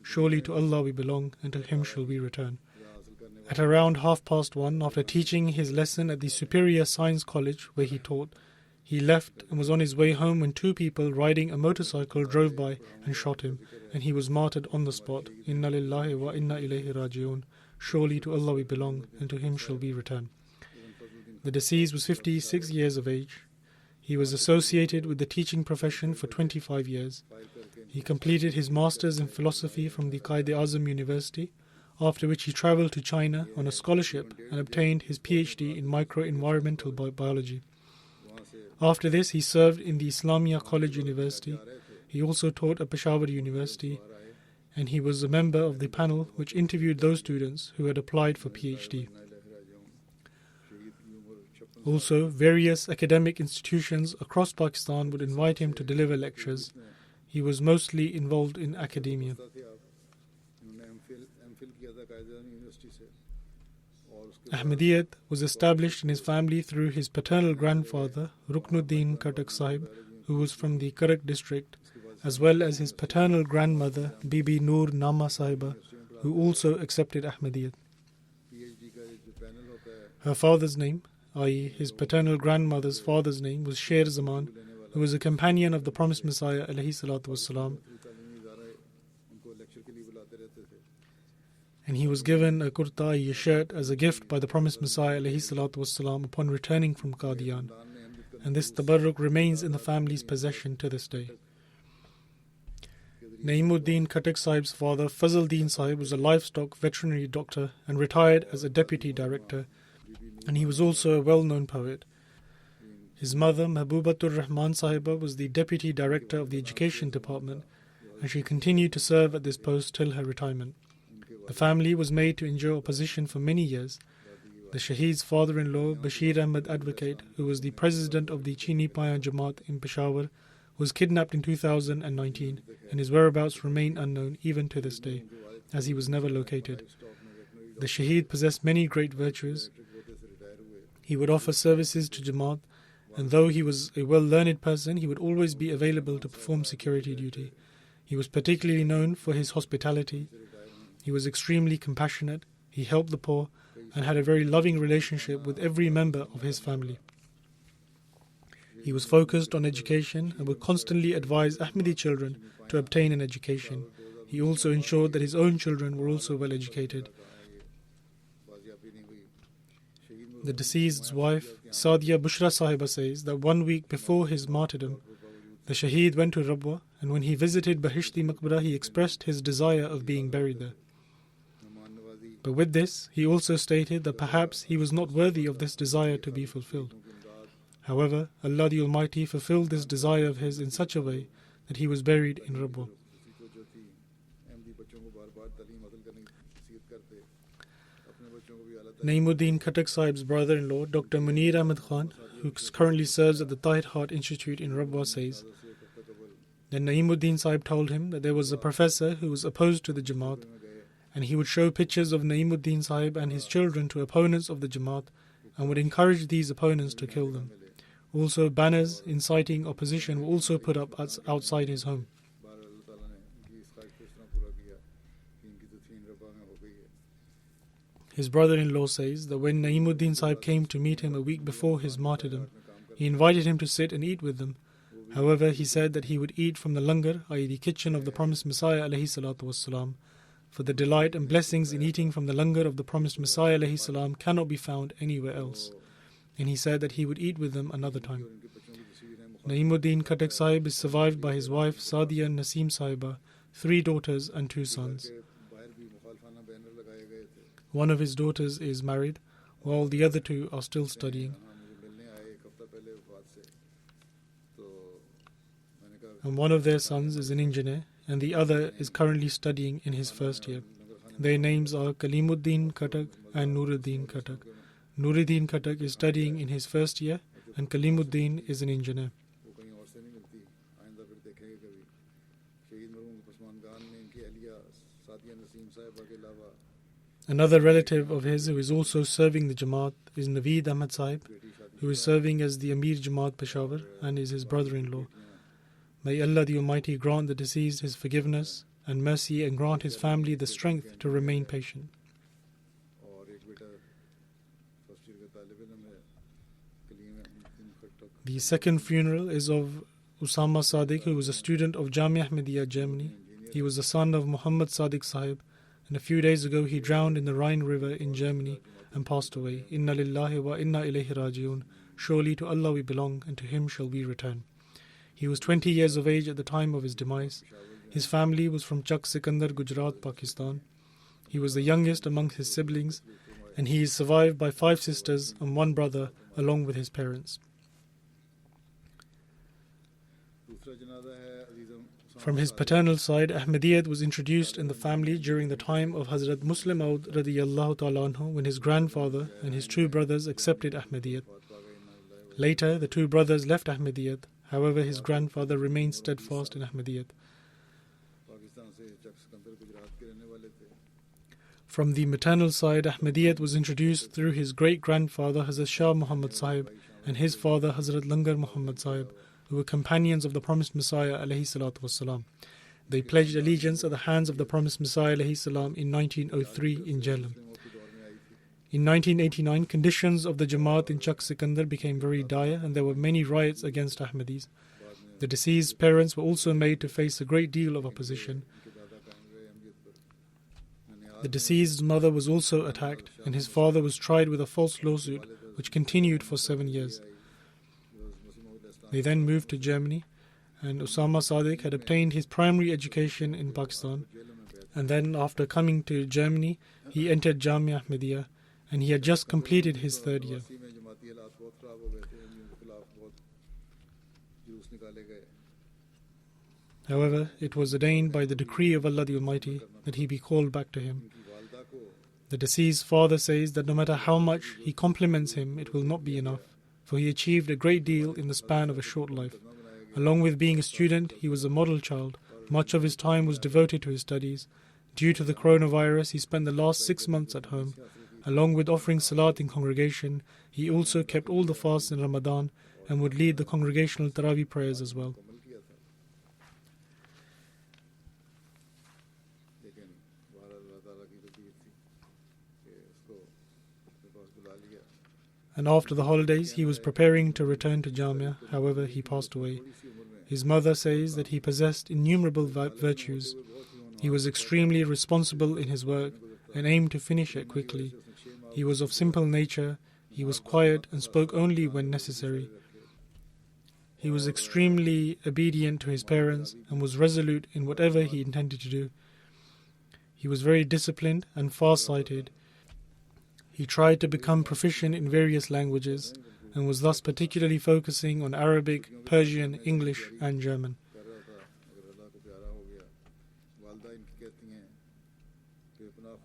Surely to Allah we belong, and to Him shall we return. At around 1:30, after teaching his lesson at the Superior Science College where he taught, he left and was on his way home when two people riding a motorcycle drove by and shot him, and he was martyred on the spot. Inna lillahi wa inna ilayhi raji'un. Surely to Allah we belong, and to Him shall we return. The deceased was 56 years of age. He was associated with the teaching profession for 25 years. He completed his master's in philosophy from the Quaid-e-Azam University, after which he travelled to China on a scholarship and obtained his PhD in microenvironmental biology. After this, he served in the Islamia College University. He also taught at Peshawar University, and he was a member of the panel which interviewed those students who had applied for PhD. Also, various academic institutions across Pakistan would invite him to deliver lectures. He was mostly involved in academia. Ahmadiyyat was established in his family through his paternal grandfather, Ruknuddin Khatak Sahib, who was from the Karak district, as well as his paternal grandmother, Bibi Noor Nama Sahiba, who also accepted Ahmadiyyat. Her father's name, i.e. his paternal grandmother's father's name, was Sher Zaman, who was a companion of the promised Messiah ﷺ, and he was given a kurta, a shirt, as a gift by the promised Messiah ﷺ upon returning from Qadian, and this tabarruk remains in the family's possession to this day. Naimuddin Khatak Sahib's father, Fazluddin Sahib, was a livestock veterinary doctor and retired as a deputy director, and he was also a well-known poet. His mother, Mahbubatur Rahman Sahiba, was the deputy director of the education department, and she continued to serve at this post till her retirement. The family was made to endure opposition for many years. The Shaheed's father-in-law, Bashir Ahmad Advocate, who was the president of the Chini Paya Jamaat in Peshawar, was kidnapped in 2019, and his whereabouts remain unknown even to this day, as he was never located. The Shaheed possessed many great virtues. He would offer services to Jamaat, and though he was a well-learned person, he would always be available to perform security duty. He was particularly known for his hospitality. He was extremely compassionate, he helped the poor, and had a very loving relationship with every member of his family. He was focused on education and would constantly advise Ahmadi children to obtain an education. He also ensured that his own children were also well educated. The deceased's wife, Sadia Bushra Sahiba, says that 1 week before his martyrdom, the Shaheed went to Rabwa, and when he visited Bahishti Maqbara, he expressed his desire of being buried there. But with this, he also stated that perhaps he was not worthy of this desire to be fulfilled. However, Allah the Almighty fulfilled this desire of his in such a way that he was buried in Rabwa. Naimuddin Khatak Sahib's brother-in-law, Dr. Munir Ahmed Khan, who currently serves at the Tahir Heart Institute in Rabwa, says that Naimuddin Sahib told him that there was a professor who was opposed to the Jamaat, and he would show pictures of Naimuddin Sahib and his children to opponents of the Jamaat and would encourage these opponents to kill them. Also, banners inciting opposition were also put up outside his home. His brother-in-law says that when Naimuddin Sahib came to meet him a week before his martyrdom, he invited him to sit and eat with them, However, he said that he would eat from the langar, i.e. the kitchen of the promised Messiah alayhi salatu wassalam, for the delight and blessings in eating from the langar of the promised Messiah alayhi salam cannot be found anywhere else. And he said that he would eat with them another time. Naimuddin Khattak Sahib is survived by his wife Sadia Naseem Sahiba, 3 daughters and 2 sons. One of his daughters is married, while the other 2 are still studying. And one of their sons is an engineer, and the other is currently studying in his first year. Their names are Kalimuddin Khattak and Nuruddin Khattak. Nuruddin Khattak is studying in his first year, and Kalimuddin is an engineer. Another relative of his who is also serving the Jamaat is Naveed Ahmad Sahib, who is serving as the Amir Jamaat Peshawar and is his brother-in-law. May Allah the Almighty grant the deceased his forgiveness and mercy and grant his family the strength to remain patient. The second funeral is of Usama Sadiq, who was a student of Jamia Ahmadiyya, Germany. He was the son of Muhammad Sadiq Sahib, and a few days ago he drowned in the Rhine River in Germany and passed away. Inna lillahi wa inna ilayhi raji'un. Surely to Allah we belong, and to Him shall we return. He was 20 years of age at the time of his demise. His family was from Chak Sikandar, Gujarat, Pakistan. He was the youngest amongst his siblings, and he is survived by 5 sisters and 1 brother, along with his parents. From his paternal side, Ahmadiyyat was introduced in the family during the time of Hazrat Muslim Maud radiyallahu ta'ala anhu, when his grandfather and his 2 brothers accepted Ahmadiyyat. Later, the 2 brothers left Ahmadiyyat. However, his grandfather remained steadfast in Ahmadiyyat. From the maternal side, Ahmadiyyat was introduced through his great-grandfather Hazrat Shah Muhammad Sahib and his father Hazrat Langar Muhammad Sahib, who were companions of the promised Messiah alayhi salatu wassalam. They pledged allegiance at the hands of the promised Messiah alayhi salam in 1903 in Jhelum. In 1989, conditions of the Jamaat in Chak Sikandar became very dire and there were many riots against Ahmadis. The deceased's parents were also made to face a great deal of opposition. The deceased's mother was also attacked and his father was tried with a false lawsuit which continued for 7 years. They then moved to Germany, and Usama Sadiq had obtained his primary education in Pakistan, and then after coming to Germany, he entered Jamia Ahmadiyya, and he had just completed his 3rd year. However, it was ordained by the decree of Allah the Almighty that he be called back to Him. The deceased's father says that no matter how much he compliments him, it will not be enough, for he achieved a great deal in the span of a short life. Along with being a student, he was a model child. Much of his time was devoted to his studies. Due to the coronavirus, he spent the last 6 months at home. Along with offering salat in congregation, he also kept all the fasts in Ramadan and would lead the congregational Taraweeh prayers as well. And after the holidays, he was preparing to return to Jamia. However, he passed away. His mother says that he possessed innumerable virtues. He was extremely responsible in his work and aimed to finish it quickly. He was of simple nature. He was quiet and spoke only when necessary. He was extremely obedient to his parents and was resolute in whatever he intended to do. He was very disciplined and far-sighted. He tried to become proficient in various languages and was thus particularly focusing on Arabic, Persian, English and German.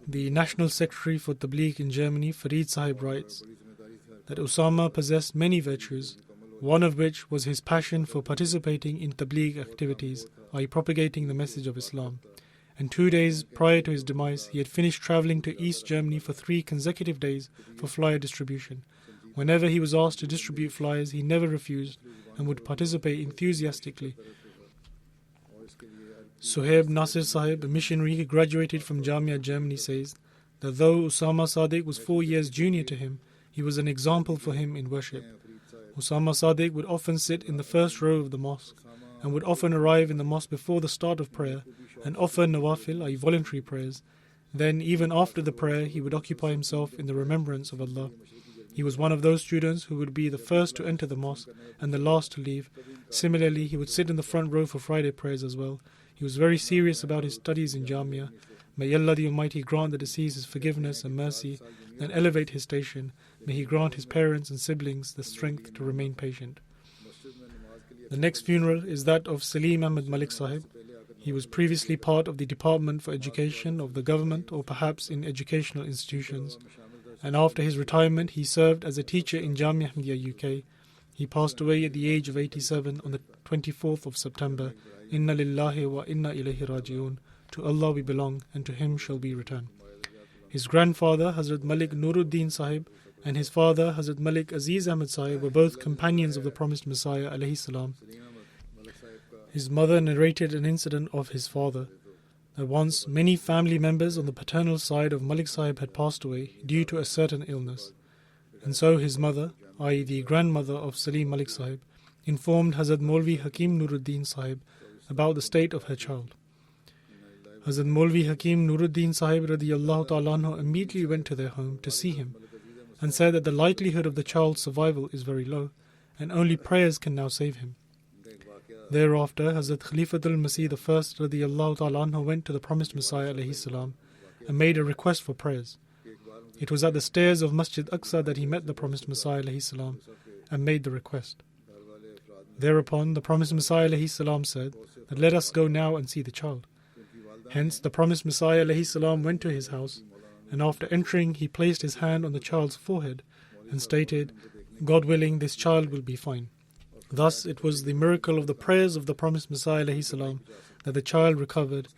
The National Secretary for Tabligh in Germany, Farid Sahib, writes that Usama possessed many virtues, one of which was his passion for participating in Tabligh activities, i.e. propagating the message of Islam. And 2 days prior to his demise, he had finished travelling to East Germany for 3 consecutive days for flyer distribution. Whenever he was asked to distribute flyers, he never refused and would participate enthusiastically. Suhaib Nasir Sahib, a missionary who graduated from Jamia Germany, says that though Usama Sadiq was 4 years junior to him, he was an example for him in worship. Usama Sadiq would often sit in the first row of the mosque and would often arrive in the mosque before the start of prayer and offer nawafil, i.e. voluntary prayers. Then, even after the prayer, he would occupy himself in the remembrance of Allah. He was one of those students who would be the first to enter the mosque and the last to leave. Similarly, he would sit in the front row for Friday prayers as well. He was very serious about his studies in Jamia. May Allah the Almighty grant the deceased his forgiveness and mercy and elevate his station. May He grant his parents and siblings the strength to remain patient. The next funeral is that of Salim Ahmed Malik Sahib. He was previously part of the Department for Education of the government or perhaps in educational institutions. And after his retirement, he served as a teacher in Jamia Ahmadiyya UK. He passed away at the age of 87 on the 24th of September. Inna lillahi wa inna ilayhi raji'un. To Allah we belong and to Him shall we return. His grandfather, Hazrat Malik Nuruddin Sahib, and his father, Hazrat Malik Aziz Ahmad Sahib, were both companions of the promised Messiah alayhi salam. His mother narrated an incident of his father, that once many family members on the paternal side of Malik Sahib had passed away due to a certain illness. And so his mother, i.e. the grandmother of Salim Malik Sahib, informed Hazrat Maulvi Hakim Nuruddin Sahib about the state of her child. Hazrat Maulvi Hakim Nuruddin Sahib radiyallahu ta'ala anhu immediately went to their home to see him and said that the likelihood of the child's survival is very low and only prayers can now save him. Thereafter, Hazrat Khalifatul Masih I radiyallahu ta'ala anhu went to the promised Messiah alayhi salam and made a request for prayers. It was at the stairs of Masjid Aqsa that he met the promised Messiah alayhi salam and made the request. Thereupon, the promised Messiah alayhi salam said that let us go now and see the child. Hence, the promised Messiah alayhi salam went to his house, and after entering, he placed his hand on the child's forehead and stated, God willing, this child will be fine. Thus, it was the miracle of the prayers of the promised Messiah alayhi salam that the child recovered,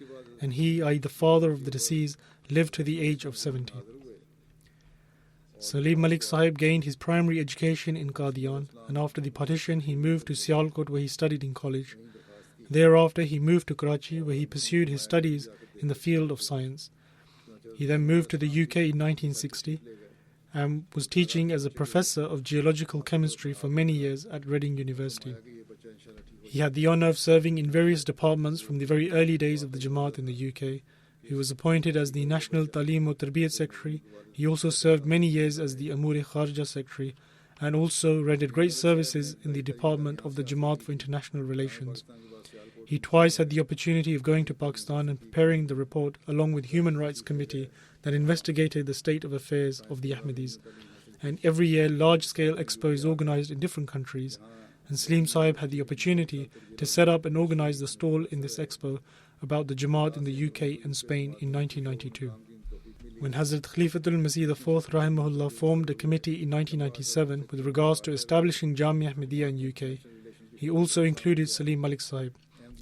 and he, i.e. the father of the deceased, lived to the age of 70. Salim Malik Sahib gained his primary education in Qadian, and after the partition, he moved to Sialkot where he studied in college. Thereafter, he moved to Karachi where he pursued his studies in the field of science. He then moved to the UK in 1960 and was teaching as a professor of geological chemistry for many years at Reading University. He had the honour of serving in various departments from the very early days of the Jamaat in the UK. He was appointed as the National Talim wa Tarbiyat Secretary. He also served many years as the Amur-e-Kharja Secretary and also rendered great services in the Department of the Jamaat for International Relations. He twice had the opportunity of going to Pakistan and preparing the report along with Human Rights Committee that investigated the state of affairs of the Ahmadis. And every year, large-scale expos organised in different countries. And Salim Sahib had the opportunity to set up and organise the stall in this expo about the Jamaat in the UK and Spain in 1992. When Hazrat Khalifatul Masih IV rahimahullah formed a committee in 1997 with regards to establishing Jamia Ahmadiyya in UK, he also included Salim Malik Sahib.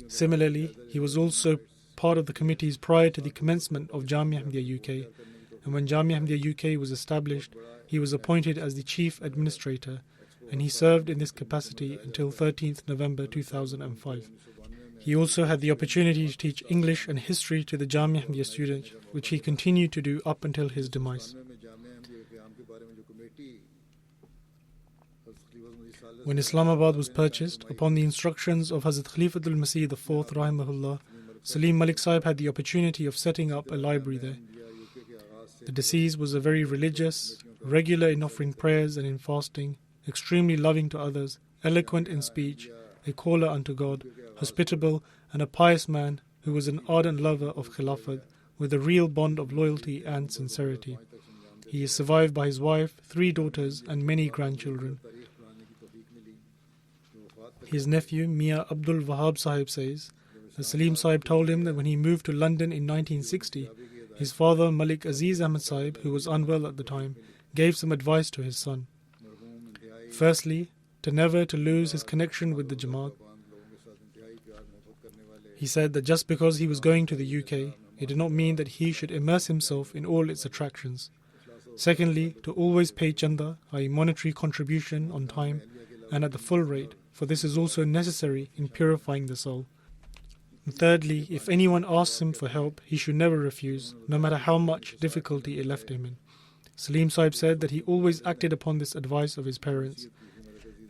Similarly, he was also part of the committees prior to the commencement of Jamia Ahmadiyya UK, and when Jamia Ahmadiyya UK was established, he was appointed as the chief administrator, and he served in this capacity until 13th November 2005. He also had the opportunity to teach English and history to the Jamia Ahmadiyya students, which he continued to do up until his demise. When Islamabad was purchased, upon the instructions of Hazrat Khalifatul Masih IV rahimahullah, Salim Malik Sahib had the opportunity of setting up a library there. The deceased was a very religious, regular in offering prayers and in fasting, extremely loving to others, eloquent in speech, a caller unto God, hospitable, and a pious man who was an ardent lover of Khilafat with a real bond of loyalty and sincerity. He is survived by his wife, 3 daughters, and many grandchildren. His nephew, Mia Abdul Wahab Sahib, says that Salim Sahib told him that when he moved to London in 1960, his father, Malik Aziz Ahmad Sahib, who was unwell at the time, gave some advice to his son. Firstly, to never to lose his connection with the Jamaat. He said that just because he was going to the UK, it did not mean that he should immerse himself in all its attractions. Secondly, to always pay chanda, i.e. monetary contribution, on time and at the full rate, for this is also necessary in purifying the soul. And thirdly, if anyone asks him for help, he should never refuse, no matter how much difficulty it left him in. Salim Sahib said that he always acted upon this advice of his parents.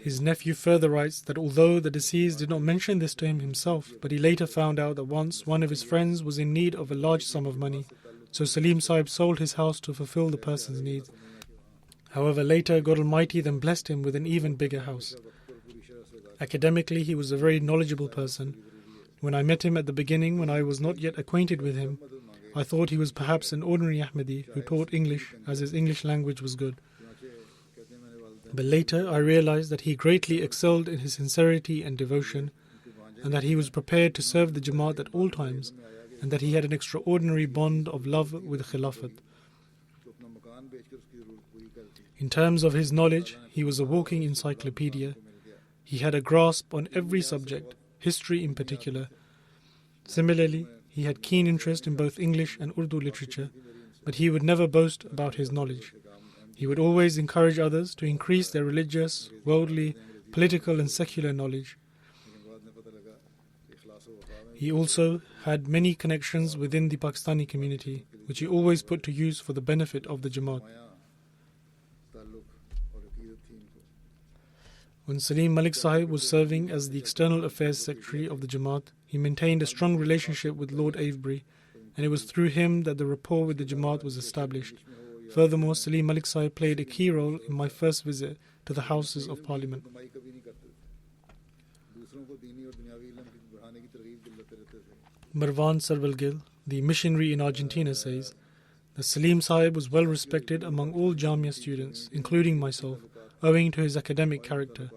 His nephew further writes that although the deceased did not mention this to him himself, but he later found out that once one of his friends was in need of a large sum of money, so Salim Sahib sold his house to fulfill the person's needs. However, later God Almighty then blessed him with an even bigger house. Academically, he was a very knowledgeable person. When I met him at the beginning, when I was not yet acquainted with him, I thought he was perhaps an ordinary Ahmadi who taught English, as his English language was good. But later I realized that he greatly excelled in his sincerity and devotion, and that he was prepared to serve the Jamaat at all times, and that he had an extraordinary bond of love with Khilafat. In terms of his knowledge, he was a walking encyclopedia. He had a grasp on every subject, history in particular. Similarly, he had keen interest in both English and Urdu literature, but he would never boast about his knowledge. He would always encourage others to increase their religious, worldly, political and secular knowledge. He also had many connections within the Pakistani community, which he always put to use for the benefit of the Jamaat. When Salim Malik Sahib was serving as the External Affairs Secretary of the Jamaat, he maintained a strong relationship with Lord Avebury, and it was through him that the rapport with the Jamaat was established. Furthermore, Salim Malik Sahib played a key role in my first visit to the Houses of Parliament. Marwan Sarwalgil, the missionary in Argentina, says that Salim Sahib was well respected among all Jamia students, including myself, owing to his academic character.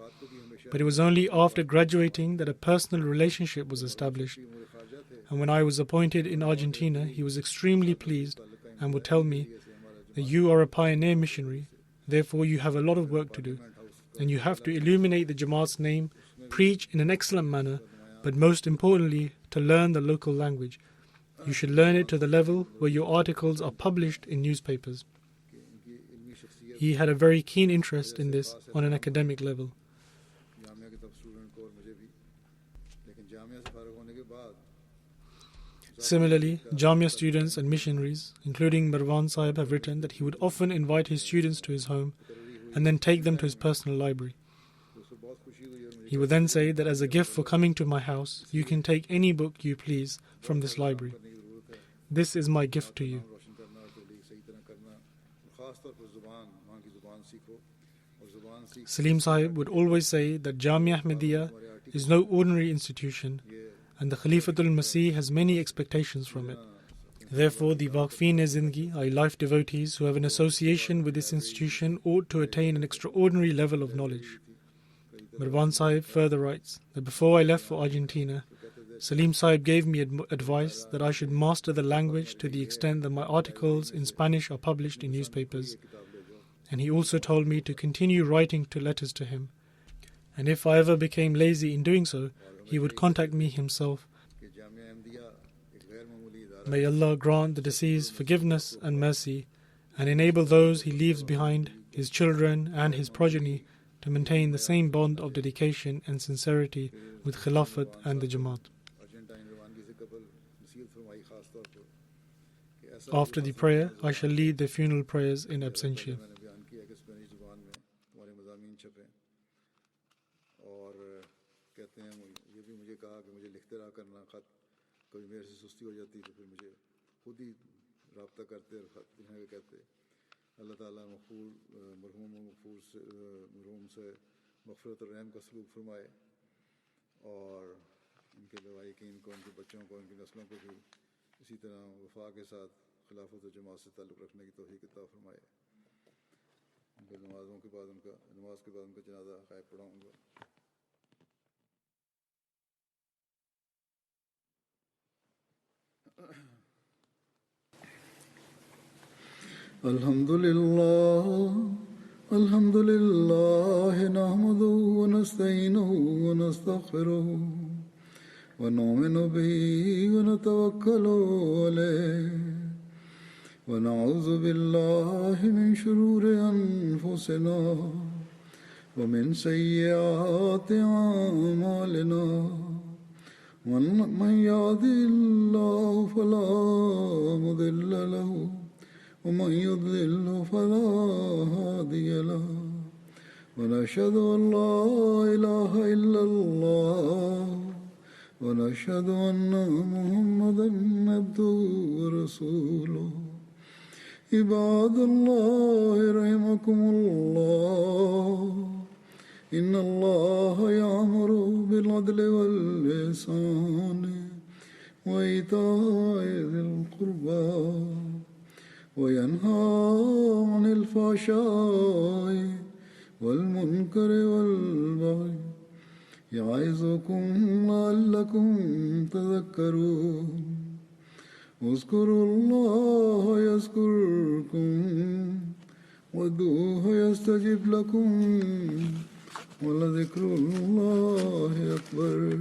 But it was only after graduating that a personal relationship was established. And when I was appointed in Argentina, he was extremely pleased and would tell me that you are a pioneer missionary, therefore you have a lot of work to do, and you have to illuminate the Jamaat's name, preach in an excellent manner, but most importantly, to learn the local language. You should learn it to the level where your articles are published in newspapers. He had a very keen interest in this on an academic level. Similarly, Jamia students and missionaries, including Marwan Sahib, have written that he would often invite his students to his home and then take them to his personal library. He would then say that as a gift for coming to my house, you can take any book you please from this library. This is my gift to you. Salim Sahib would always say that Jamia Ahmadiyya is no ordinary institution, and the Khalifatul Masih has many expectations from it. Therefore, the Waqfin-e-Zindagi, i.e. life devotees who have an association with this institution, ought to attain an extraordinary level of knowledge. Marwan Sahib further writes that before I left for Argentina, Salim Sahib gave me advice that I should master the language to the extent that my articles in Spanish are published in newspapers, and he also told me to continue writing letters to him, and if I ever became lazy in doing so, he would contact me himself. May Allah grant the deceased forgiveness and mercy, and enable those he leaves behind, his children and his progeny, to maintain the same bond of dedication and sincerity with Khilafat and the Jamaat. After the prayer, I shall lead the funeral prayers in absentia. اللہ تعالیٰ مرحوم سے مغفرت اور رحم کا سلوک فرمائے اور ان کے لوائقین کو، ان کے بچوں کو، ان کی نسلوں کو بھی اسی طرح وفا کے ساتھ خلافت و جماعت سے تعلق رکھنے کی توفیق عطا فرمائے. نماز کے بعد ان کا جنازہ غائب پڑھاؤں گا. الحمد لله نحمده ونستعينه ونستغفره ونؤمن به ونتوكل عليه ونعوذ بالله من شرور أنفسنا ومن سيئات أعمالنا من يهده الله فلا مضل له ومن يضلل فلا هادي له ونشهد أن لا إله إلا الله ونشهد أن محمدا عبده ورسوله عباد الله رحمكم الله إن الله يأمر بالعدل والإحسان وإيتاء ذي القربى وينهى عن الفحشاء والمنكر والبغي يعظكم لعلكم تذكرون اذكروا الله يذكركم وادعوه يستجب لكم ولذكر الله أكبر.